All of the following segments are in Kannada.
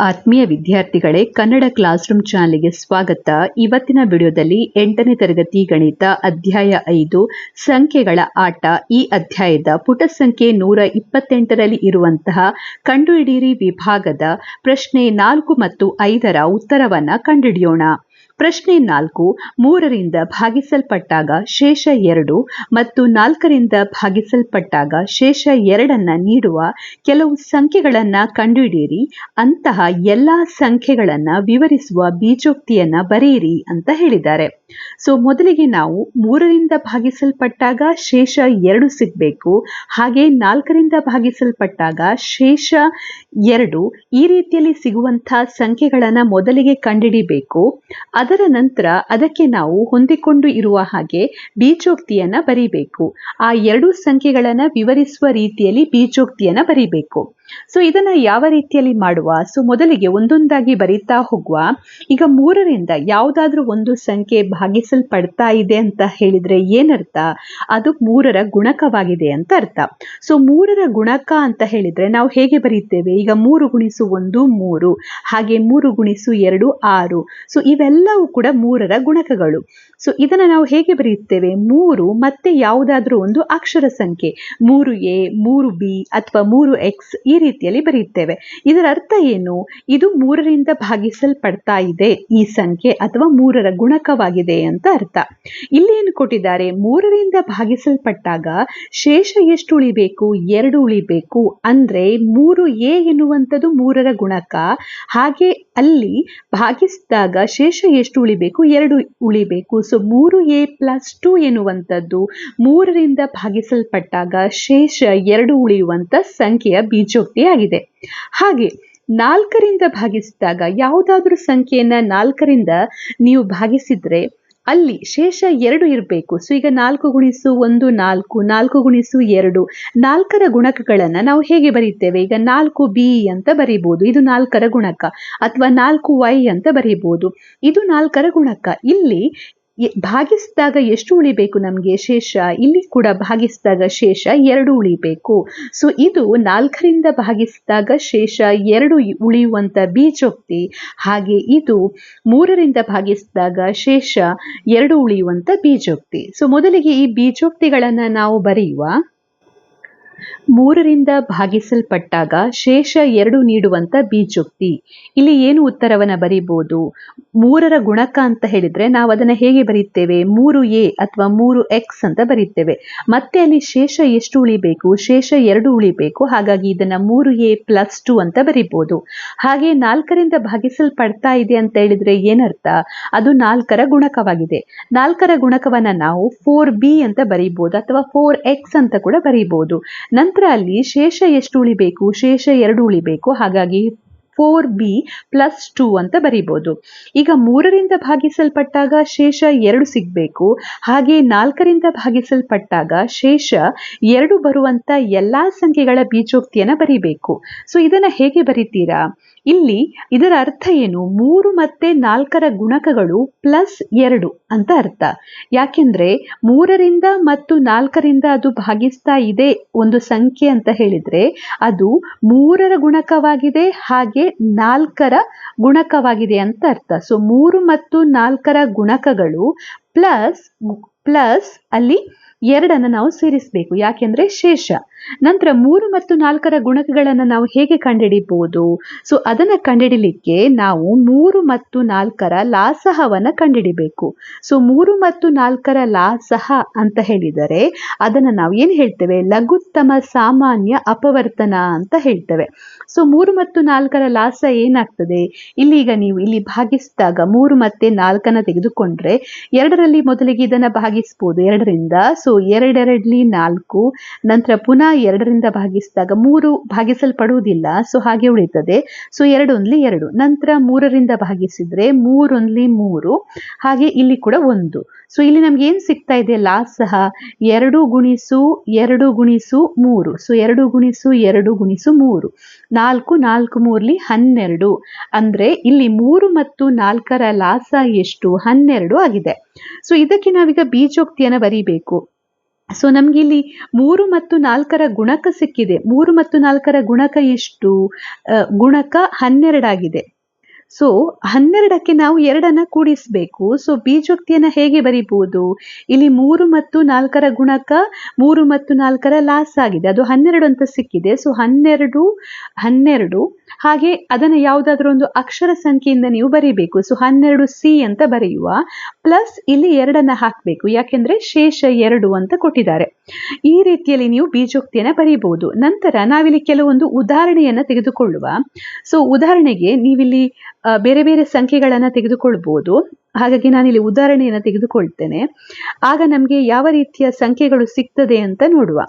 ಆತ್ಮೀಯ ವಿದ್ಯಾರ್ಥಿಗಳೇ, ಕನ್ನಡ ಕ್ಲಾಸ್ ರೂಮ್ ಚಾನೆಲ್ಗೆ ಸ್ವಾಗತ. ಇವತ್ತಿನ ವಿಡಿಯೋದಲ್ಲಿ 8ನೇ ತರಗತಿ ಗಣಿತ ಅಧ್ಯಾಯ 5 ಸಂಖ್ಯೆಗಳ ಆಟ ಈ ಅಧ್ಯಾಯದ ಪುಟ ಸಂಖ್ಯೆ 128ರಲ್ಲಿ ಇರುವಂತಹ ಕಂಡುಹಿಡಿಯಿರಿ ವಿಭಾಗದ ಪ್ರಶ್ನೆ 4 ಮತ್ತು 5ರ ಉತ್ತರವನ್ನ ಕಂಡುಹಿಡಿಯೋಣ. ಪ್ರಶ್ನೆ 4, 3ರಿಂದ ಭಾಗಿಸಲ್ಪಟ್ಟಾಗ ಶೇಷ 2 ಮತ್ತು 4ರಿಂದ ಭಾಗಿಸಲ್ಪಟ್ಟಾಗ ಶೇಷ 2 ನೀಡುವ ಕೆಲವು ಸಂಖ್ಯೆಗಳನ್ನ ಕಂಡುಹಿಡಿಯಿರಿ. ಅಂತಹ ಎಲ್ಲಾ ಸಂಖ್ಯೆಗಳನ್ನ ವಿವರಿಸುವ ಬೀಜೋಕ್ತಿಯನ್ನ ಬರೆಯಿರಿ ಅಂತ ಹೇಳಿದ್ದಾರೆ. ಸೊ ಮೊದಲಿಗೆ ನಾವು 3ರಿಂದ ಭಾಗಿಸಲ್ಪಟ್ಟಾಗ ಶೇಷ 2 ಸಿಗಬೇಕು. ಹಾಗೆ 4ರಿಂದ ಭಾಗಿಸಲ್ಪಟ್ಟಾಗ ಶೇಷ 2 ಈ ರೀತಿಯಲ್ಲಿ ಸಿಗುವಂತಹ ಸಂಖ್ಯೆಗಳನ್ನ ಮೊದಲಿಗೆ ಕಂಡುಹಿಡಿಬೇಕು. ಅದರ ನಂತರ ಅದಕ್ಕೆ ನಾವು ಹೊಂದಿಕೊಂಡು ಇರುವ ಹಾಗೆ ಬೀಜೋಕ್ತಿಯನ್ನ ಬರೀಬೇಕು. ಆ ಎರಡು ಸಂಖ್ಯೆಗಳನ್ನ ವಿವರಿಸುವ ರೀತಿಯಲ್ಲಿ ಬೀಜೋಕ್ತಿಯನ್ನ ಬರೀಬೇಕು. ಸೊ ಇದನ್ನ ಯಾವ ರೀತಿಯಲ್ಲಿ ಮಾಡುವ? ಸೊ ಮೊದಲಿಗೆ ಒಂದೊಂದಾಗಿ ಬರೀತಾ ಹೋಗುವ. ಈಗ 3ರಿಂದ ಯಾವುದಾದ್ರೂ ಒಂದು ಸಂಖ್ಯೆ ಭಾಗಿಸಲ್ಪಡ್ತಾ ಇದೆ ಅಂತ ಹೇಳಿದ್ರೆ ಏನರ್ಥ? ಅದು 3ರ ಗುಣಕವಾಗಿದೆ ಅಂತ ಅರ್ಥ. ಸೊ 3ರ ಗುಣಕ ಅಂತ ಹೇಳಿದ್ರೆ ನಾವು ಹೇಗೆ ಬರೀತೇವೆ? ಈಗ 3 ಗುಣಿಸು 1 3, ಹಾಗೆ 3 ಗುಣಿಸು 2 6. ಸೊ ಇವೆಲ್ಲವೂ ಕೂಡ 3ರ ಗುಣಕಗಳು. ಸೊ ಇದನ್ನ ನಾವು ಹೇಗೆ ಬರೆಯುತ್ತೇವೆ? 3 ಮತ್ತೆ ಯಾವುದಾದ್ರೂ ಒಂದು ಅಕ್ಷರ ಸಂಖ್ಯೆ 3a 3b ಅಥವಾ 3x ಈ ರೀತಿಯಲ್ಲಿ ಬರೆಯುತ್ತೇವೆ. ಇದರ ಅರ್ಥ ಏನು? ಇದು 3ರಿಂದ ಭಾಗಿಸಲ್ಪಡ್ತಾ ಇದೆ ಈ ಸಂಖ್ಯೆ ಅಥವಾ 3ರ ಗುಣಕವಾಗಿದೆ ಅಂತ ಅರ್ಥ. ಇಲ್ಲಿ ಏನು ಕೊಟ್ಟಿದ್ದಾರೆ? 3ರಿಂದ ಭಾಗಿಸಲ್ಪಟ್ಟಾಗ ಶೇಷ ಎಷ್ಟು ಉಳಿಬೇಕು? 2 ಉಳಿಬೇಕು. ಅಂದ್ರೆ 3a ಎನ್ನುವಂಥದ್ದು 3ರ ಗುಣಕ. ಹಾಗೆ ಅಲ್ಲಿ ಭಾಗಿಸಿದಾಗ ಶೇಷ ಎಷ್ಟು ಉಳಿಬೇಕು? 2 ಉಳಿಬೇಕು. ಸೊ 3a + 2 ಎನ್ನುವಂಥದ್ದು 3ರಿಂದ ಭಾಗಿಸಲ್ಪಟ್ಟಾಗ ಶೇಷ 2 ಉಳಿಯುವಂತ ಸಂಖ್ಯೆಯ ಬೀಜೋಕ್ತಿ ಆಗಿದೆ. ಹಾಗೆ 4ರಿಂದ ಭಾಗಿಸಿದಾಗ ಯಾವುದಾದ್ರೂ ಸಂಖ್ಯೆಯನ್ನ 4ರಿಂದ ನೀವು ಭಾಗಿಸಿದ್ರೆ ಅಲ್ಲಿ ಶೇಷ 2 ಇರಬೇಕು. ಸೊ ಈಗ 4 ಗುಣಿಸು 1 4, 4 ಗುಣಿಸು 2, 4ರ ಗುಣಕಗಳನ್ನ ನಾವು ಹೇಗೆ ಬರೀತೇವೆ? ಈಗ 4b ಅಂತ ಬರೀಬಹುದು, ಇದು 4ರ ಗುಣಕ. ಅಥವಾ 4y ಅಂತ ಬರೀಬಹುದು, ಇದು 4ರ ಗುಣಕ. ಇಲ್ಲಿ ಭಾಗಿಸಿದಾಗ ಎಷ್ಟು ಉಳಿಬೇಕು ನಮಗೆ ಶೇಷ? ಇಲ್ಲಿ ಕೂಡ ಭಾಗಿಸಿದಾಗ ಶೇಷ 2 ಉಳಿಬೇಕು. ಸೊ ಇದು 4ರಿಂದ ಭಾಗಿಸಿದಾಗ ಶೇಷ 2 ಉಳಿಯುವಂತ ಬೀಜೋಕ್ತಿ. ಹಾಗೆ ಇದು 3ರಿಂದ ಭಾಗಿಸಿದಾಗ ಶೇಷ 2 ಉಳಿಯುವಂತ ಬೀಜೋಕ್ತಿ. ಸೊ ಮೊದಲಿಗೆ ಈ ಬೀಜೋಕ್ತಿಗಳನ್ನ ನಾವು ಬರೆಯುವ. 3ರಿಂದ ಭಾಗಿಸಲ್ಪಟ್ಟಾಗ ಶೇಷ 2 ನೀಡುವಂತ ಬೀಜೋಕ್ತಿ. ಇಲ್ಲಿ ಏನು ಉತ್ತರವನ್ನ ಬರೀಬಹುದು? 3ರ ಗುಣಕ ಅಂತ ಹೇಳಿದ್ರೆ ನಾವು ಅದನ್ನ ಹೇಗೆ ಬರೀತೇವೆ? 3a ಅಥವಾ 3x ಅಂತ ಬರೀತೇವೆ. ಮತ್ತೆ ಅಲ್ಲಿ ಶೇಷ ಎಷ್ಟು ಉಳಿಬೇಕು? ಶೇಷ 2 ಉಳಿಬೇಕು. ಹಾಗಾಗಿ ಇದನ್ನ 3a + 2 ಅಂತ ಬರೀಬಹುದು. ಹಾಗೆ 4ರಿಂದ ಭಾಗಿಸಲ್ಪಡ್ತಾ ಇದೆ ಅಂತ ಹೇಳಿದ್ರೆ ಏನರ್ಥ? ಅದು 4ರ ಗುಣಕವಾಗಿದೆ. 4ರ ಗುಣಕವನ್ನ ನಾವು 4b ಅಂತ ಬರೀಬಹುದು ಅಥವಾ 4x ಅಂತ ಕೂಡ ಬರೀಬಹುದು. ನಂತರ ಅಲ್ಲಿ ಶೇಷ ಎಷ್ಟು ಉಳಿಬೇಕು? ಶೇಷ 2 ಉಳಿಬೇಕು. ಹಾಗಾಗಿ 4b + 2 ಅಂತ ಬರೀಬಹುದು. ಈಗ 3ರಿಂದ ಭಾಗಿಸಲ್ಪಟ್ಟಾಗ ಶೇಷ 2 ಸಿಗಬೇಕು. ಹಾಗೆ 4ರಿಂದ ಭಾಗಿಸಲ್ಪಟ್ಟಾಗ ಶೇಷ 2 ಬರುವಂತ ಎಲ್ಲಾ ಸಂಖ್ಯೆಗಳ ಬೀಜೋಕ್ತಿಯನ್ನ ಬರೀಬೇಕು. ಸೊ ಇದನ್ನ ಹೇಗೆ ಬರೀತೀರಾ? ಇಲ್ಲಿ ಇದರ ಅರ್ಥ ಏನು? 3 ಮತ್ತೆ 4ರ ಗುಣಕಗಳು +2 ಅಂತ ಅರ್ಥ. ಯಾಕೆಂದ್ರೆ 3ರಿಂದ ಮತ್ತು 4ರಿಂದ ಅದು ಭಾಗಿಸ್ತಾ ಇದೆ ಒಂದು ಸಂಖ್ಯೆ ಅಂತ ಹೇಳಿದ್ರೆ ಅದು 3ರ ಗುಣಕವಾಗಿದೆ ಹಾಗೆ 4ರ ಗುಣಕವಾಗಿದೆ ಅಂತ ಅರ್ಥ. ಸೊ 3 ಮತ್ತು 4ರ ಗುಣಕಗಳು ಪ್ಲಸ್ ಅಲ್ಲಿ 2 ನಾವು ಸೇರಿಸಬೇಕು, ಯಾಕೆಂದ್ರೆ ಶೇಷ. ನಂತರ 3 ಮತ್ತು 4ರ ಗುಣಕಗಳನ್ನು ನಾವು ಹೇಗೆ ಕಂಡುಹಿಡಿಬಹುದು? ಸೊ ಅದನ್ನ ಕಂಡುಹಿಡಿಲಿಕ್ಕೆ ನಾವು 3 ಮತ್ತು 4ರ ಲಾಸಹವನ್ನ ಕಂಡುಹಿಡಿಬೇಕು. ಸೊ 3 ಮತ್ತು 4ರ ಲಾಸಹ ಅಂತ ಹೇಳಿದರೆ ಅದನ್ನ ನಾವು ಏನು ಹೇಳ್ತೇವೆ? ಲಘುತ್ತಮ ಸಾಮಾನ್ಯ ಅಪವರ್ತನ ಅಂತ ಹೇಳ್ತೇವೆ. ಸೊ 3 ಮತ್ತು 4ರ ಲಾಸ ಏನಾಗ್ತದೆ? ಈಗ ನೀವು ಇಲ್ಲಿ ಭಾಗಿಸಿದಾಗ 3 ಮತ್ತೆ 4ನ್ನ ತೆಗೆದುಕೊಂಡ್ರೆ 2ರಲ್ಲಿ ಮೊದಲಿಗೆ ಇದನ್ನ ಭಾಗಿಸಬಹುದು 2ರಿಂದ. ಸೊ 2 2 4, ನಂತರ ಪುನಃ 2ರಿಂದ ಭಾಗಿಸಿದಾಗ 3 ಭಾಗಿಸಲ್ಪಡುವುದಿಲ್ಲ, ಸೊ ಹಾಗೆ ಉಳಿತದೆ. ಸೊ 2 1 2, ನಂತರ 3ರಿಂದ ಭಾಗಿಸಿದ್ರೆ 3 1 3, ಹಾಗೆ ಇಲ್ಲಿ ಕೂಡ 1. ಸೊ ಇಲ್ಲಿ ನಮ್ಗೆ ಏನ್ ಸಿಗ್ತಾ ಇದೆ? ಲಾಸಹ 2 ಗುಣಿಸು 2 ಗುಣಿಸು 3. ಸೊ 2 ಗುಣಿಸು 2 ಗುಣಿಸು 3, 4 4 3 12. ಅಂದ್ರೆ ಇಲ್ಲಿ 3 ಮತ್ತು 4ರ ಲಾಸ ಎಷ್ಟು? 12 ಆಗಿದೆ. ಸೊ ಇದಕ್ಕೆ ನಾವೀಗ ಬೀಜೋಕ್ತಿಯನ್ನ ಬರೀಬೇಕು. ಸೊ ನಮ್ಗೆ ಇಲ್ಲಿ 3 ಮತ್ತು 4ರ ಗುಣಕ ಸಿಕ್ಕಿದೆ. 3 ಮತ್ತು 4ರ ಗುಣಕ ಎಷ್ಟು? ಗುಣಕ 12 ಆಗಿದೆ. ಸೊ 12ಕ್ಕೆ ನಾವು 2 ಕೂಡಿಸಬೇಕು. ಸೊ ಬೀಜೋಕ್ತಿಯನ್ನ ಹೇಗೆ ಬರೀಬಹುದು? ಇಲ್ಲಿ 3 ಮತ್ತು 4ರ ಗುಣಕ 3 ಮತ್ತು 4ರ ಲಾಸ್ ಆಗಿದೆ, ಅದು 12 ಅಂತ ಸಿಕ್ಕಿದೆ. ಸೊ 12 ಹಾಗೆ ಅದನ್ನ ಯಾವುದಾದ್ರೂ ಒಂದು ಅಕ್ಷರ ಸಂಖ್ಯೆಯಿಂದ ನೀವು ಬರೀಬೇಕು. ಸೊ 12C ಅಂತ ಬರೆಯುವ, ಪ್ಲಸ್ ಇಲ್ಲಿ 2 ಹಾಕಬೇಕು, ಯಾಕೆಂದ್ರೆ ಶೇಷ 2 ಅಂತ ಕೊಟ್ಟಿದ್ದಾರೆ. ಈ ರೀತಿಯಲ್ಲಿ ನೀವು ಬೀಜೋಕ್ತಿಯನ್ನ ಬರೀಬಹುದು. ನಂತರ ನಾವಿಲ್ಲಿ ಕೆಲವೊಂದು ಉದಾಹರಣೆಯನ್ನ ತೆಗೆದುಕೊಳ್ಳುವ. ಸೊ ಉದಾಹರಣೆಗೆ ನೀವಿಲ್ಲಿ ಬೇರೆ ಬೇರೆ ಸಂಖ್ಯೆಗಳನ್ನ ತೆಗೆದುಕೊಳ್ಬಹುದು. ಹಾಗಾಗಿ ನಾನಿಲ್ಲಿ ಉದಾಹರಣೆಯನ್ನು ತೆಗೆದುಕೊಳ್ತೇನೆ. ಆಗ ನಮಗೆ ಯಾವ ರೀತಿಯ ಸಂಖ್ಯೆಗಳು ಸಿಗ್ತದೆ ಅಂತ ನೋಡುವ.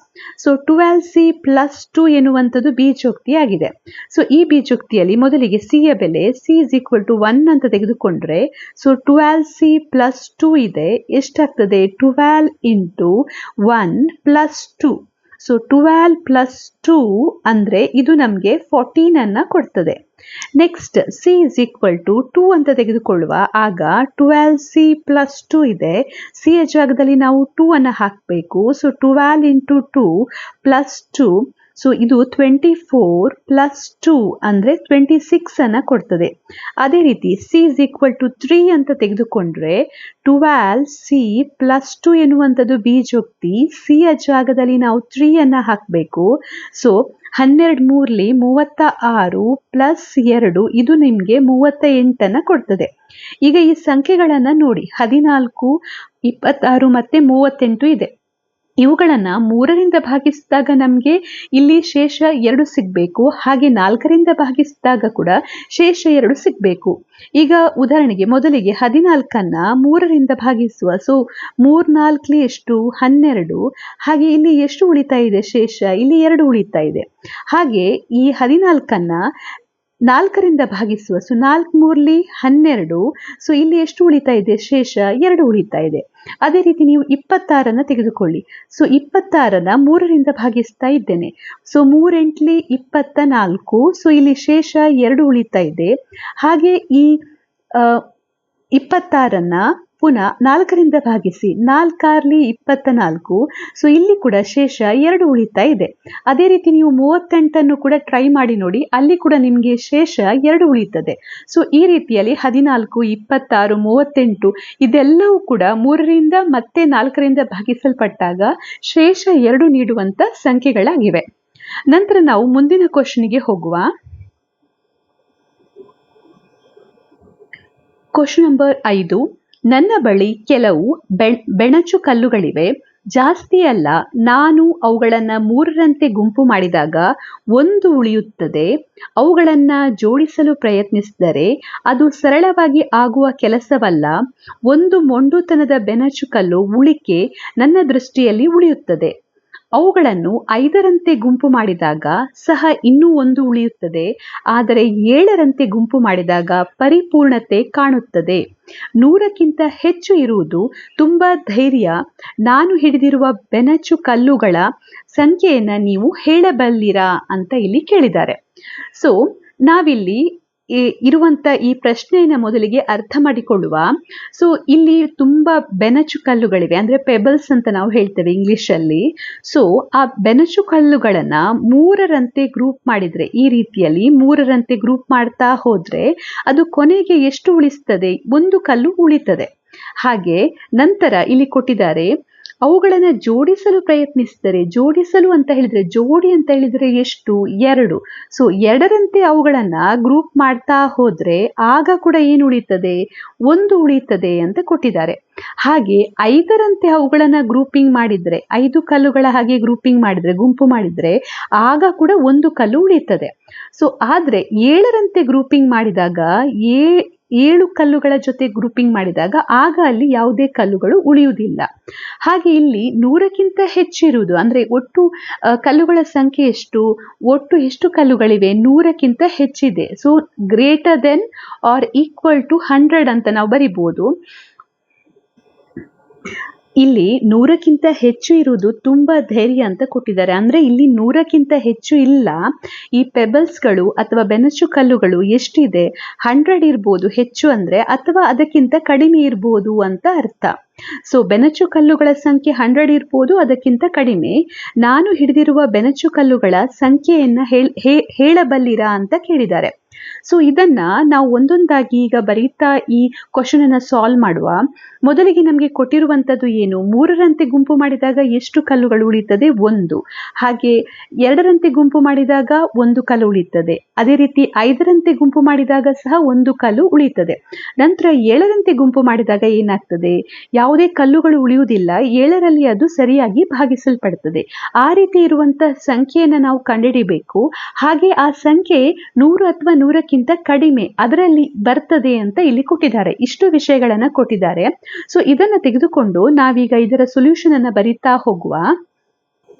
ಸೊ 12C + 2 ಎನ್ನುವಂಥದ್ದು ಬೀಜೋಕ್ತಿ ಆಗಿದೆ. ಸೊ ಈ ಬೀಜೋಕ್ತಿಯಲ್ಲಿ ಮೊದಲಿಗೆ C ಯ ಬೆಲೆ C = 1 ಅಂತ ತೆಗೆದುಕೊಂಡ್ರೆ, ಸೊ 12C + 2 ಇದೆ, ಎಷ್ಟಾಗ್ತದೆ? 12 × 1 + 2. ಸೊ 12 + 2 ಅಂದ್ರೆ ಇದು ನಮಗೆ 14 ಅನ್ನ ಕೊಡ್ತದೆ. ನೆಕ್ಸ್ಟ್ C = 2 ಅಂತ ತೆಗೆದುಕೊಳ್ಳುವ. ಆಗ 12C + 2 ಇದೆ, C ಯ ಜಾಗದಲ್ಲಿ ನಾವು 2 ಅನ್ನ ಹಾಕಬೇಕು. ಸೊ 12 × 2 + 2, ಸೊ ಇದು 24 + 2 ಅಂದ್ರೆ 26 ಅನ್ನ ಕೊಡ್ತದೆ. ಅದೇ ರೀತಿ C = 3 ಅಂತ ತೆಗೆದುಕೊಂಡ್ರೆ 12C + 2 ಎನ್ನುವಂಥದ್ದು ಬೀಜೋಕ್ತಿ. C ಯ ಜಾಗದಲ್ಲಿ ನಾವು 3 ಅನ್ನ ಹಾಕಬೇಕು. ಸೊ 12 × 3 = 36 + 2, ಇದು ನಿಮಗೆ 38 ಅನ್ನ ಕೊಡ್ತದೆ. ಈಗ ಈ ಸಂಖ್ಯೆಗಳನ್ನ ನೋಡಿ, 14, 26 ಮತ್ತೆ 38 ಇದೆ. ಇವುಗಳನ್ನ 3ರಿಂದ ಭಾಗಿಸಿದಾಗ ನಮಗೆ ಇಲ್ಲಿ ಶೇಷ 2 ಸಿಗಬೇಕು. ಹಾಗೆ 4ರಿಂದ ಭಾಗಿಸಿದಾಗ ಕೂಡ ಶೇಷ 2 ಸಿಗಬೇಕು. ಈಗ ಉದಾಹರಣೆಗೆ ಮೊದಲಿಗೆ 14ಅನ್ನ 3ರಿಂದ ಭಾಗಿಸುವ. ಸೊ 3 4 ಎಷ್ಟು? 12. ಹಾಗೆ ಇಲ್ಲಿ ಎಷ್ಟು ಉಳಿತಾ ಇದೆ ಶೇಷ? ಇಲ್ಲಿ 2 ಉಳಿತಾ ಇದೆ. ಹಾಗೆ ಈ 14ಅನ್ನ 4ರಿಂದ ಭಾಗಿಸುವ. ಸೊ 4 3 12. ಸೊ ಇಲ್ಲಿ ಎಷ್ಟು ಉಳಿತಾ ಇದೆ ಶೇಷ? 2 ಉಳಿತಾ ಇದೆ. ಅದೇ ರೀತಿ ನೀವು 26ಅನ್ನ ತೆಗೆದುಕೊಳ್ಳಿ. ಸೊ 26ಅನ್ನ 3ರಿಂದ ಭಾಗಿಸ್ತಾ ಇದ್ದೇನೆ. ಸೊ 3 8 24. ಸೊ ಇಲ್ಲಿ ಶೇಷ 2 ಉಳಿತಾ ಇದೆ. ಹಾಗೆ ಈ 26ಅನ್ನ ಪುನಃ 4ರಿಂದ ಭಾಗಿಸಿ. 4 6 24. ಸೊ ಇಲ್ಲಿ ಕೂಡ ಶೇಷ 2 ಉಳಿತಾ ಇದೆ. ಅದೇ ರೀತಿ ನೀವು 38ಅನ್ನು ಕೂಡ ಟ್ರೈ ಮಾಡಿ ನೋಡಿ, ಅಲ್ಲಿ ಕೂಡ ನಿಮಗೆ ಶೇಷ 2 ಉಳಿತದೆ. ಸೊ ಈ ರೀತಿಯಲ್ಲಿ 14, 26, 38 ಇದೆಲ್ಲವೂ ಕೂಡ 3ರಿಂದ ಮತ್ತೆ 4ರಿಂದ ಭಾಗಿಸಲ್ಪಟ್ಟಾಗ ಶೇಷ 2 ನೀಡುವಂತ ಸಂಖ್ಯೆಗಳಾಗಿವೆ. ನಂತರ ನಾವು ಮುಂದಿನ ಕ್ವೆಶ್ಚನ್ಗೆ ಹೋಗುವ. Question number 5. ನನ್ನ ಬಳಿ ಕೆಲವು ಬೆಣಚು ಕಲ್ಲುಗಳಿವೆ. ಜಾಸ್ತಿ ಅಲ್ಲ, ನಾನು ಅವುಗಳನ್ನು 3ರಂತೆ ಗುಂಪು ಮಾಡಿದಾಗ 1 ಉಳಿಯುತ್ತದೆ. ಅವುಗಳನ್ನು ಜೋಡಿಸಲು ಪ್ರಯತ್ನಿಸಿದರೆ ಅದು ಸರಳವಾಗಿ ಆಗುವ ಕೆಲಸವಲ್ಲ. ಒಂದು ಮೊಂಡುತನದ ಬೆಣಚು ಕಲ್ಲು ಉಳಿಕೆ ನನ್ನ ದೃಷ್ಟಿಯಲ್ಲಿ ಉಳಿಯುತ್ತದೆ. ಅವುಗಳನ್ನು 5ರಂತೆ ಗುಂಪು ಮಾಡಿದಾಗ ಸಹ ಇನ್ನೂ 1 ಉಳಿಯುತ್ತದೆ. ಆದರೆ 7ರಂತೆ ಗುಂಪು ಮಾಡಿದಾಗ ಪರಿಪೂರ್ಣತೆ ಕಾಣುತ್ತದೆ. 100ಕ್ಕಿಂತ ಹೆಚ್ಚು ಇರುವುದು ತುಂಬಾ ಧೈರ್ಯ. ನಾನು ಹಿಡಿದಿರುವ ಬೆಣಚು ಕಲ್ಲುಗಳ ಸಂಖ್ಯೆಯನ್ನ ನೀವು ಹೇಳಬಲ್ಲಿರಾ ಅಂತ ಇಲ್ಲಿ ಕೇಳಿದ್ದಾರೆ. ಸೊ ನಾವಿಲ್ಲಿ ಇರುವಂತ ಈ ಪ್ರಶ್ನೆಯನ್ನ ಮೊದಲಿಗೆ ಅರ್ಥ ಮಾಡಿಕೊಳ್ಳುವ. ಸೊ ಇಲ್ಲಿ ತುಂಬಾ ಬೆಣಚು ಕಲ್ಲುಗಳಿವೆ, ಅಂದ್ರೆ ಪೆಬಲ್ಸ್ ಅಂತ ನಾವು ಹೇಳ್ತೇವೆ ಇಂಗ್ಲಿಷ್ ಅಲ್ಲಿ. ಸೊ ಆ ಬೆಣಚು ಕಲ್ಲುಗಳನ್ನ 3ರಂತೆ ಗ್ರೂಪ್ ಮಾಡಿದ್ರೆ, ಈ ರೀತಿಯಲ್ಲಿ 3ರಂತೆ ಗ್ರೂಪ್ ಮಾಡ್ತಾ ಹೋದ್ರೆ ಅದು ಕೊನೆಗೆ ಎಷ್ಟು ಉಳಿಸ್ತದೆ? 1 ಕಲ್ಲು ಉಳಿತದೆ. ಹಾಗೆ ನಂತರ ಇಲ್ಲಿ ಕೊಟ್ಟಿದ್ದಾರೆ, ಅವುಗಳನ್ನು ಜೋಡಿಸಲು ಪ್ರಯತ್ನಿಸಿದರೆ, ಜೋಡಿಸಲು ಅಂತ ಹೇಳಿದ್ರೆ, ಜೋಡಿ ಅಂತ ಹೇಳಿದ್ರೆ ಎಷ್ಟು? 2. ಸೊ 2ರಂತೆ ಅವುಗಳನ್ನ ಗ್ರೂಪ್ ಮಾಡ್ತಾ ಹೋದ್ರೆ ಆಗ ಕೂಡ ಏನು ಉಳಿತದೆ? 1 ಉಳಿತದೆ ಅಂತ ಕೊಟ್ಟಿದ್ದಾರೆ. ಹಾಗೆ 5ರಂತೆ ಅವುಗಳನ್ನ ಗ್ರೂಪಿಂಗ್ ಮಾಡಿದ್ರೆ, 5 ಕಲ್ಲುಗಳ ಹಾಗೆ ಗ್ರೂಪಿಂಗ್ ಮಾಡಿದ್ರೆ, ಗುಂಪು ಮಾಡಿದ್ರೆ ಆಗ ಕೂಡ 1 ಕಲ್ಲು ಉಳಿತದೆ. ಸೊ ಆದ್ರೆ 7ರಂತೆ ಗ್ರೂಪಿಂಗ್ ಮಾಡಿದಾಗ 7 ಕಲ್ಲುಗಳ ಜೊತೆ ಗ್ರೂಪಿಂಗ್ ಮಾಡಿದಾಗ ಆಗ ಅಲ್ಲಿ ಯಾವುದೇ ಕಲ್ಲುಗಳು ಉಳಿಯುವುದಿಲ್ಲ. ಹಾಗೆ ಇಲ್ಲಿ 100ಕ್ಕಿಂತ ಹೆಚ್ಚಿರುವುದು, ಅಂದ್ರೆ ಒಟ್ಟು ಕಲ್ಲುಗಳ ಸಂಖ್ಯೆ ಎಷ್ಟು? ಒಟ್ಟು ಎಷ್ಟು ಕಲ್ಲುಗಳಿವೆ? 100ಕ್ಕಿಂತ ಹೆಚ್ಚಿದೆ. So greater than or equal to 100 ಅಂತ ನಾವು ಬರಿಬಹುದು. ಇಲ್ಲಿ 100ಕ್ಕಿಂತ ಹೆಚ್ಚು ಇರುವುದು ತುಂಬಾ ಧೈರ್ಯ ಅಂತ ಕೊಟ್ಟಿದ್ದಾರೆ. ಅಂದ್ರೆ ಇಲ್ಲಿ 100ಕ್ಕಿಂತ ಹೆಚ್ಚು ಇಲ್ಲ. ಈ ಪೆಬಲ್ಸ್ಗಳು ಅಥವಾ ಬೆನಚು ಕಲ್ಲುಗಳು ಎಷ್ಟಿದೆ, 100 ಇರ್ಬೋದು ಹೆಚ್ಚು ಅಂದ್ರೆ, ಅಥವಾ ಅದಕ್ಕಿಂತ ಕಡಿಮೆ ಇರ್ಬೋದು ಅಂತ ಅರ್ಥ. ಸೊ ಬೆನಚು ಕಲ್ಲುಗಳ ಸಂಖ್ಯೆ 100 ಇರ್ಬೋದು, ಅದಕ್ಕಿಂತ ಕಡಿಮೆ. ನಾನು ಹಿಡಿದಿರುವ ಬೆನಚು ಕಲ್ಲುಗಳ ಸಂಖ್ಯೆಯನ್ನ ಹೇಳಬಲ್ಲಿರಾ ಅಂತ ಕೇಳಿದ್ದಾರೆ. ಸೊ ಇದನ್ನ ನಾವು ಒಂದೊಂದಾಗಿ ಈಗ ಬರೀತಾ ಈ ಕ್ವಶನ್ ಅನ್ನ ಸಾಲ್ವ್ ಮಾಡುವ. ಮೊದಲಿಗೆ ನಮಗೆ ಕೊಟ್ಟಿರುವಂತದ್ದು ಏನು, 3ರಂತೆ ಗುಂಪು ಮಾಡಿದಾಗ ಎಷ್ಟು ಕಲ್ಲುಗಳು ಉಳಿತದೆ, 1. ಹಾಗೆ 2ರಂತೆ ಗುಂಪು ಮಾಡಿದಾಗ 1 ಕಲ್ಲು ಉಳಿತದೆ. ಅದೇ ರೀತಿ 5ರಂತೆ ಗುಂಪು ಮಾಡಿದಾಗ ಸಹ 1 ಕಲ್ಲು ಉಳಿತದೆ. ನಂತರ 7ರಂತೆ ಗುಂಪು ಮಾಡಿದಾಗ ಏನಾಗ್ತದೆ, ಯಾವುದೇ ಕಲ್ಲುಗಳು ಉಳಿಯುವುದಿಲ್ಲ, 7ರಲ್ಲಿ ಅದು ಸರಿಯಾಗಿ ಭಾಗಿಸಲ್ಪಡ್ತದೆ. ಆ ರೀತಿ ಇರುವಂತ ಸಂಖ್ಯೆಯನ್ನ ನಾವು ಕಂಡುಹಿಡಿಬೇಕು. ಹಾಗೆ ಆ ಸಂಖ್ಯೆ 100 ಅಥವಾ 100ಕ್ಕಿಂತ ಕಡಿಮೆ ಅದರಲ್ಲಿ ಬರ್ತದೆ ಅಂತ ಇಲ್ಲಿ ಕೊಟ್ಟಿದ್ದಾರೆ. ಇಷ್ಟು ವಿಷಯಗಳನ್ನ ಕೊಟ್ಟಿದ್ದಾರೆ. ಸೊ ಇದನ್ನ ತೆಗೆದುಕೊಂಡು ನಾವೀಗ ಇದರ ಸೊಲ್ಯೂಷನ್ ಅನ್ನ ಬರೀತಾ ಹೋಗುವ.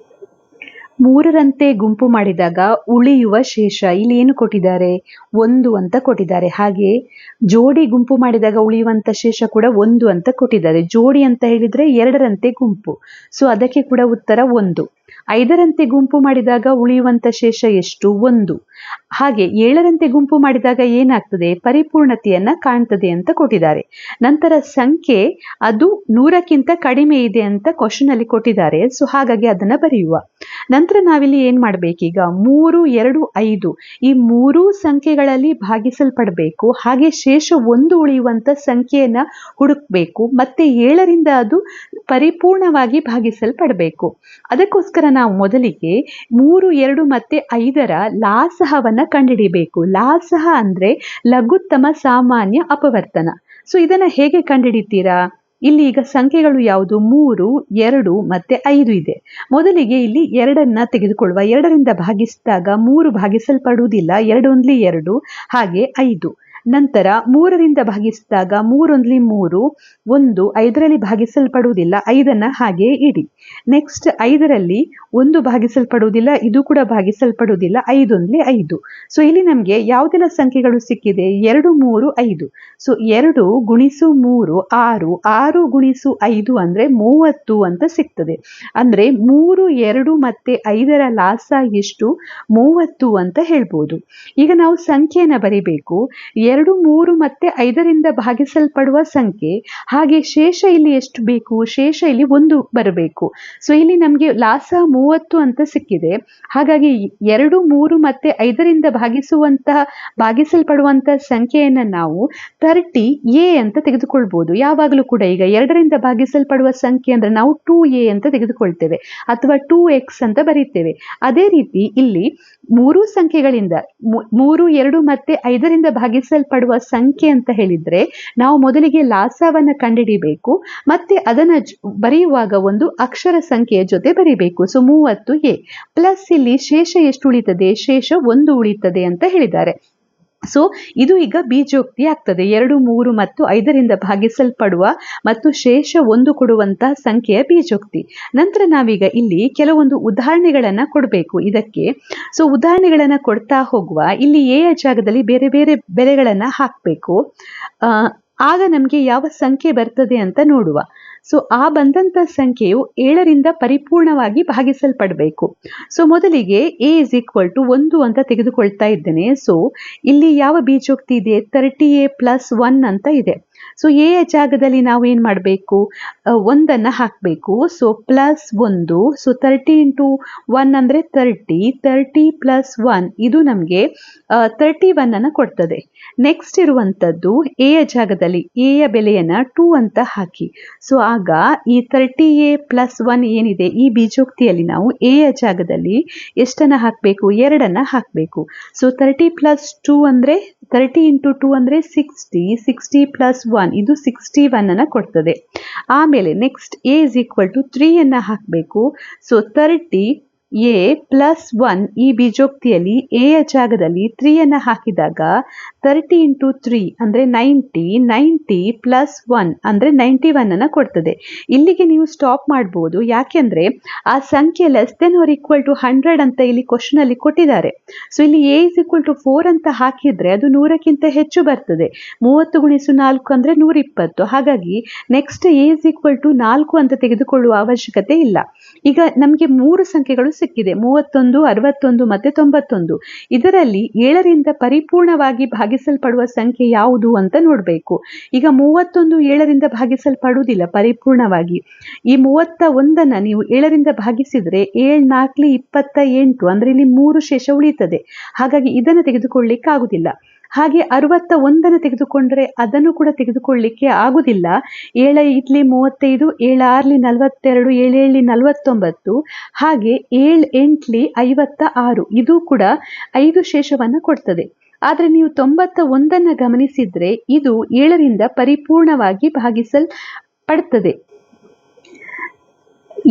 3ರಂತೆ ಗುಂಪು ಮಾಡಿದಾಗ ಉಳಿಯುವ ಶೇಷ ಇಲ್ಲಿ ಏನು ಕೊಟ್ಟಿದ್ದಾರೆ, 1 ಅಂತ ಕೊಟ್ಟಿದ್ದಾರೆ. ಹಾಗೆ ಜೋಡಿ ಗುಂಪು ಮಾಡಿದಾಗ ಉಳಿಯುವಂತ ಶೇಷ ಕೂಡ 1 ಅಂತ ಕೊಟ್ಟಿದ್ದಾರೆ. ಜೋಡಿ ಅಂತ ಹೇಳಿದ್ರೆ 2ರಂತೆ ಗುಂಪು, ಸೊ ಅದಕ್ಕೆ ಕೂಡ ಉತ್ತರ 1. 5ರಂತೆ ಗುಂಪು ಮಾಡಿದಾಗ ಉಳಿಯುವಂತ ಶೇಷ ಎಷ್ಟು, 1. ಹಾಗೆ 7ರಂತೆ ಗುಂಪು ಮಾಡಿದಾಗ ಏನಾಗ್ತದೆ, ಪರಿಪೂರ್ಣತೆಯನ್ನ ಕಾಣ್ತದೆ ಅಂತ ಕೊಟ್ಟಿದ್ದಾರೆ. ನಂತರ ಸಂಖ್ಯೆ ಅದು 100ಕ್ಕಿಂತ ಕಡಿಮೆ ಇದೆ ಅಂತ ಕ್ವಶನ್ ಅಲ್ಲಿ ಕೊಟ್ಟಿದ್ದಾರೆ. ಸೊ ಹಾಗಾಗಿ ಅದನ್ನ ಬರೆಯುವ. ನಂತರ ನಾವಿಲ್ಲಿ ಏನ್ ಮಾಡ್ಬೇಕೀಗ, 3, 2, 5 ಈ 3 ಸಂಖ್ಯೆಗಳಲ್ಲಿ ಭಾಗಿಸಲ್ಪಡಬೇಕು. ಹಾಗೆ ಶೇಷ 1 ಉಳಿಯುವಂತ ಸಂಖ್ಯೆಯನ್ನ ಹುಡುಕ್ಬೇಕು. ಮತ್ತೆ 7ರಿಂದ ಅದು ಪರಿಪೂರ್ಣವಾಗಿ ಭಾಗಿಸಲ್ಪಡಬೇಕು. ಅದಕ್ಕೋಸ್ಕರ ನಾವು ಮೊದಲಿಗೆ 3, 2 ಮತ್ತೆ 5ರ ಲಾಸಹವನ್ನ ಕಂಡುಹಿಡಿಬೇಕು. ಲಾಸಹ ಅಂದ್ರೆ ಲಘುತ್ತಮ ಸಾಮಾನ್ಯ ಅಪವರ್ತನ. ಸೊ ಇದನ್ನ ಹೇಗೆ ಕಂಡುಹಿಡಿತೀರಾ, ಇಲ್ಲಿ ಈಗ ಸಂಖ್ಯೆಗಳು ಯಾವುದು, 3, 2 ಮತ್ತೆ 5 ಇದೆ. ಮೊದಲಿಗೆ ಇಲ್ಲಿ 2ನ್ನ ತೆಗೆದುಕೊಳ್ಳುವ. 2ರಿಂದ ಭಾಗಿಸಿದಾಗ 3 ಭಾಗಿಸಲ್ಪಡುವುದಿಲ್ಲ, 2 ಒಂದ್ಲಿ 2, ಹಾಗೆ 5. ನಂತರ 3ರಿಂದ ಭಾಗಿಸಿದಾಗ 3 ಒಂದ್ಲಿ 3, 1 5ರಲ್ಲಿ ಭಾಗಿಸಲ್ಪಡುವುದಿಲ್ಲ, 5ಅನ್ನ ಹಾಗೆ ಇಡಿ. ನೆಕ್ಸ್ಟ್ 5ರಲ್ಲಿ 1 ಭಾಗಿಸಲ್ಪಡುವುದಿಲ್ಲ, ಇದು ಕೂಡ ಭಾಗಿಸಲ್ಪಡುವುದಿಲ್ಲ, 5 ಒಂದ್ಲಿ 5. ಸೊ ಇಲ್ಲಿ ನಮ್ಗೆ ಯಾವುದೆಲ್ಲ ಸಂಖ್ಯೆಗಳು ಸಿಕ್ಕಿದೆ, 2, 3, 5. ಸೊ 2 ಗುಣಿಸು 3 6, 6 ಗುಣಿಸು 5 ಅಂದ್ರೆ 30 ಅಂತ ಸಿಗ್ತದೆ. ಅಂದ್ರೆ 3, 2 ಮತ್ತೆ 5ರ ಲಾಸ ಎಷ್ಟು, 30 ಅಂತ ಹೇಳ್ಬೋದು. ಈಗ ನಾವು ಸಂಖ್ಯೆಯನ್ನ ಬರಿಬೇಕು. 2, 3 ಮತ್ತೆ 5ರಿಂದ ಭಾಗಿಸಲ್ಪಡುವ ಸಂಖ್ಯೆ. ಹಾಗೆ ಶೇಷ ಇಲ್ಲಿ ಎಷ್ಟು ಬೇಕು, ಶೇಷ ಇಲ್ಲಿ 1 ಬರಬೇಕು. ಸೊ ಇಲ್ಲಿ ನಮ್ಗೆ ಲಾಸ 30 ಅಂತ ಸಿಕ್ಕಿದೆ. ಹಾಗಾಗಿ 2, 3 ಮತ್ತೆ 5ರಿಂದ ಭಾಗಿಸಲ್ಪಡುವಂತಹ ಸಂಖ್ಯೆಯನ್ನ ನಾವು 30a ಅಂತ ತೆಗೆದುಕೊಳ್ಬಹುದು. ಯಾವಾಗಲೂ ಕೂಡ ಈಗ 2ರಿಂದ ಭಾಗಿಸಲ್ಪಡುವ ಸಂಖ್ಯೆ ಅಂದ್ರೆ ನಾವು 2a ಅಂತ ತೆಗೆದುಕೊಳ್ತೇವೆ, ಅಥವಾ 2x ಅಂತ ಬರೀತೇವೆ. ಅದೇ ರೀತಿ ಇಲ್ಲಿ 3 ಸಂಖ್ಯೆಗಳಿಂದ 3, 2 ಮತ್ತೆ 5ರಿಂದ ಭಾಗಿಸಲ್ಪಡುವ ಸಂಖ್ಯೆ ಅಂತ ಹೇಳಿದ್ರೆ ನಾವು ಮೊದಲಿಗೆ ಲಾಸವನ್ನ ಕಂಡುಹಿಡಿಬೇಕು. ಮತ್ತೆ ಅದನ್ನ ಬರೆಯುವಾಗ ಒಂದು ಅಕ್ಷರ ಸಂಖ್ಯೆಯ ಜೊತೆ ಬರೀಬೇಕು. ಸೊ 30a ಪ್ಲಸ್ ಇಲ್ಲಿ ಶೇಷ ಎಷ್ಟು ಉಳಿತದೆ, ಶೇಷ 1 ಉಳಿತದೆ ಅಂತ ಹೇಳಿದ್ದಾರೆ. ಸೊ ಇದು ಈಗ ಬೀಜೋಕ್ತಿ ಆಗ್ತದೆ. 2, 3 ಮತ್ತು 5ರಿಂದ ಭಾಗಿಸಲ್ಪಡುವ ಮತ್ತು ಶೇಷ 1 ಕೊಡುವಂತಹ ಸಂಖ್ಯೆಯ ಬೀಜೋಕ್ತಿ. ನಂತರ ನಾವೀಗ ಇಲ್ಲಿ ಕೆಲವೊಂದು ಉದಾಹರಣೆಗಳನ್ನ ಕೊಡಬೇಕು ಇದಕ್ಕೆ. ಸೊ ಉದಾಹರಣೆಗಳನ್ನ ಕೊಡ್ತಾ ಹೋಗುವ. ಇಲ್ಲಿ ಎ ಯ ಜಾಗದಲ್ಲಿ ಬೇರೆ ಬೇರೆ ಬೆಲೆಗಳನ್ನ ಹಾಕಬೇಕು. ಆಗ ನಮಗೆ ಯಾವ ಸಂಖ್ಯೆ ಬರ್ತದೆ ಅಂತ ನೋಡುವ. ಸೊ ಆ ಬಂದಂತ ಸಂಖ್ಯೆಯು 7ರಿಂದ ಪರಿಪೂರ್ಣವಾಗಿ ಭಾಗಿಸಲ್ಪಡಬೇಕು. ಸೊ ಮೊದಲಿಗೆ a = 1 ಅಂತ ತೆಗೆದುಕೊಳ್ತಾ ಇದ್ದೇನೆ. ಸೊ ಇಲ್ಲಿ ಯಾವ ಬೀಜೋಕ್ತಿ ಇದೆ, 30a + 1 ಅಂತ ಇದೆ. ಸೊ ಎ ಯ ಜಾಗದಲ್ಲಿ ನಾವು ಏನ್ ಮಾಡಬೇಕು, 1ಅನ್ನ ಹಾಕಬೇಕು. ಸೊ +1, ಸೊ 30 × 1 ಅಂದ್ರೆ 30, 30 + 1 ಇದು ನಮಗೆ 31 ಅನ್ನ ಕೊಡ್ತದೆ. ನೆಕ್ಸ್ಟ್ ಇರುವಂತದ್ದು ಎ ಯ ಜಾಗದಲ್ಲಿ ಎ ಯ ಬೆಲೆಯನ್ನ 2 ಅಂತ ಹಾಕಿ. ಸೊ ಆಗ ಈ 30a + 1 ಏನಿದೆ ಈ ಬೀಜೋಕ್ತಿಯಲ್ಲಿ ನಾವು ಎ ಯ ಜಾಗದಲ್ಲಿ ಎಷ್ಟನ್ನ ಹಾಕಬೇಕು, 2ಅನ್ನ ಹಾಕಬೇಕು. ಸೊ 30 + 2 ಅಂದ್ರೆ 30 × 2 ಅಂದ್ರೆ 60, 60 + 1 ಇದು 61 ಅನ್ನ ಕೊಡ್ತದೆ. ಆಮೇಲೆ ನೆಕ್ಸ್ಟ್ a = 3 ಅನ್ನ ಹಾಕಬೇಕು. ಸೊ 30 ಎ ಪ್ಲಸ್ 1 ಈ ಬೀಜೋಕ್ತಿಯಲ್ಲಿ ಎಯ ಜಾಗದಲ್ಲಿ 3 ಹಾಕಿದಾಗ 30 ಇಂಟು 3 ಅಂದರೆ 90 ಪ್ಲಸ್ 1 ಅಂದರೆ 91 ಕೊಡ್ತದೆ. ಇಲ್ಲಿಗೆ ನೀವು ಸ್ಟಾಪ್ ಮಾಡ್ಬೋದು. ಯಾಕೆಂದರೆ ಆ ಸಂಖ್ಯೆ less than or equal to 100 ಅಂತ ಇಲ್ಲಿ ಕ್ವಶನ್ ಅಲ್ಲಿ ಕೊಟ್ಟಿದ್ದಾರೆ. ಸೊ ಇಲ್ಲಿ ಎ ಇಸ್ ಈಕ್ವಲ್ ಟು 4 ಅಂತ ಹಾಕಿದ್ರೆ ಅದು 100ಕ್ಕಿಂತ ಹೆಚ್ಚು ಬರ್ತದೆ. 30 ಗುಣಿಸು 4 ಅಂದರೆ 120. ಹಾಗಾಗಿ next A is equal to 4 ಅಂತ ತೆಗೆದುಕೊಳ್ಳುವ ಅವಶ್ಯಕತೆ ಇಲ್ಲ. ಈಗ ನಮಗೆ 3 ಸಂಖ್ಯೆಗಳು ಸಿಕ್ಕಿದೆ, 31, 61 ಮತ್ತೆ 91. ಇದರಲ್ಲಿ 7ರಿಂದ ಪರಿಪೂರ್ಣವಾಗಿ ಭಾಗಿಸಲ್ಪಡುವ ಸಂಖ್ಯೆ ಯಾವುದು ಅಂತ ನೋಡಬೇಕು. ಈಗ 31 7ರಿಂದ ಭಾಗಿಸಲ್ಪಡುವುದಿಲ್ಲ ಪರಿಪೂರ್ಣವಾಗಿ. ಈ 31 ನೀವು 7ರಿಂದ ಭಾಗಿಸಿದ್ರೆ 7 4 28 ಅಂದ್ರೆ ಇಲ್ಲಿ 3 ಶೇಷ ಉಳಿತದೆ. ಹಾಗಾಗಿ ಇದನ್ನು ತೆಗೆದುಕೊಳ್ಳಿಕ್ಕೆ ಆಗುದಿಲ್ಲ. ಹಾಗೆ 61 ತೆಗೆದುಕೊಂಡ್ರೆ ಅದನ್ನು ಕೂಡ ತೆಗೆದುಕೊಳ್ಳಿಕ್ಕೆ ಆಗುದಿಲ್ಲ. 7 ಇಡ್ಲಿ 35, 7 6 42, 7 7 49, ಹಾಗೆ 7 8 56. ಇದು ಕೂಡ 5 ಶೇಷವನ್ನು ಕೊಡ್ತದೆ. ಆದರೆ ನೀವು 91 ಗಮನಿಸಿದ್ರೆ ಇದು 7ರಿಂದ ಪರಿಪೂರ್ಣವಾಗಿ ಭಾಗಿಸಲ್ಪಡ್ತದೆ.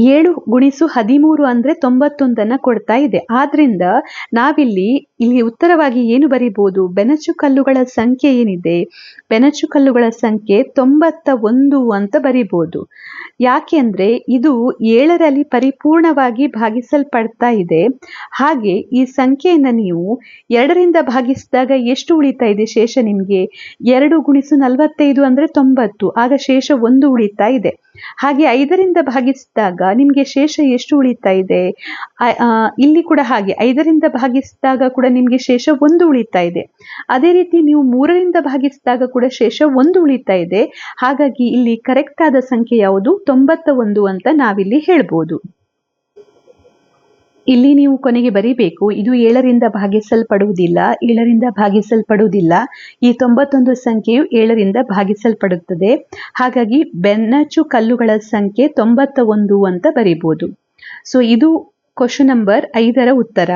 7 ಗುಣಿಸು 13 ಅಂದರೆ 91 ಕೊಡ್ತಾ ಇದೆ. ಆದ್ರಿಂದ ನಾವಿಲ್ಲಿ ಉತ್ತರವಾಗಿ ಏನು ಬರಿಬೋದು? ಬೆನಚು ಕಲ್ಲುಗಳ ಸಂಖ್ಯೆ ಏನಿದೆ, ಬೆನಚು ಕಲ್ಲುಗಳ ಸಂಖ್ಯೆ 91 ಅಂತ ಬರಿಬೋದು. ಯಾಕೆಂದ್ರೆ ಇದು 7ರಲ್ಲಿ ಪರಿಪೂರ್ಣವಾಗಿ ಭಾಗಿಸಲ್ಪಡ್ತಾ ಇದೆ. ಹಾಗೆ ಈ ಸಂಖ್ಯೆಯನ್ನು ನೀವು 2ರಿಂದ ಭಾಗಿಸಿದಾಗ ಎಷ್ಟು ಉಳಿತಾ ಇದೆ ಶೇಷ ನಿಮಗೆ? 2 ಗುಣಿಸು 45 ಅಂದರೆ 90, ಆಗ ಶೇಷ 1 ಉಳಿತಾ ಇದೆ. ಹಾಗೆ 5ರಿಂದ ಭಾಗಿಸಿದಾಗ ನಿಮಗೆ ಶೇಷ ಎಷ್ಟು ಉಳಿತಾ ಇದೆ? ಇಲ್ಲಿ ಕೂಡ ಹಾಗೆ 5ರಿಂದ ಭಾಗಿಸಿದಾಗ ಕೂಡ ನಿಮಗೆ ಶೇಷ 1 ಉಳಿತಾ ಇದೆ. ಅದೇ ರೀತಿ ನೀವು 3ರಿಂದ ಭಾಗಿಸಿದಾಗ ಕೂಡ ಶೇಷ 1 ಉಳಿತಾ ಇದೆ. ಹಾಗಾಗಿ ಇಲ್ಲಿ ಕರೆಕ್ಟ್ ಆದ ಸಂಖ್ಯೆ ಯಾವುದು? 91 ಅಂತ ನಾವಿಲ್ಲಿ ಹೇಳ್ಬೋದು. ಇಲ್ಲಿ ನೀವು ಕೊನೆಗೆ ಬರೀಬೇಕು, ಇದು 7ರಿಂದ ಭಾಗಿಸಲ್ಪಡುವುದಿಲ್ಲ, 7ರಿಂದ ಭಾಗಿಸಲ್ಪಡುವುದಿಲ್ಲ. ಈ 91 ಸಂಖ್ಯೆಯು 7ರಿಂದ ಭಾಗಿಸಲ್ಪಡುತ್ತದೆ. ಹಾಗಾಗಿ ಬೆನ್ನಚು ಕಲ್ಲುಗಳ ಸಂಖ್ಯೆ 91 ಅಂತ ಬರೀಬೋದು. ಸೊ ಇದು ಕ್ವಶನ್ ನಂಬರ್ 5ರ ಉತ್ತರ.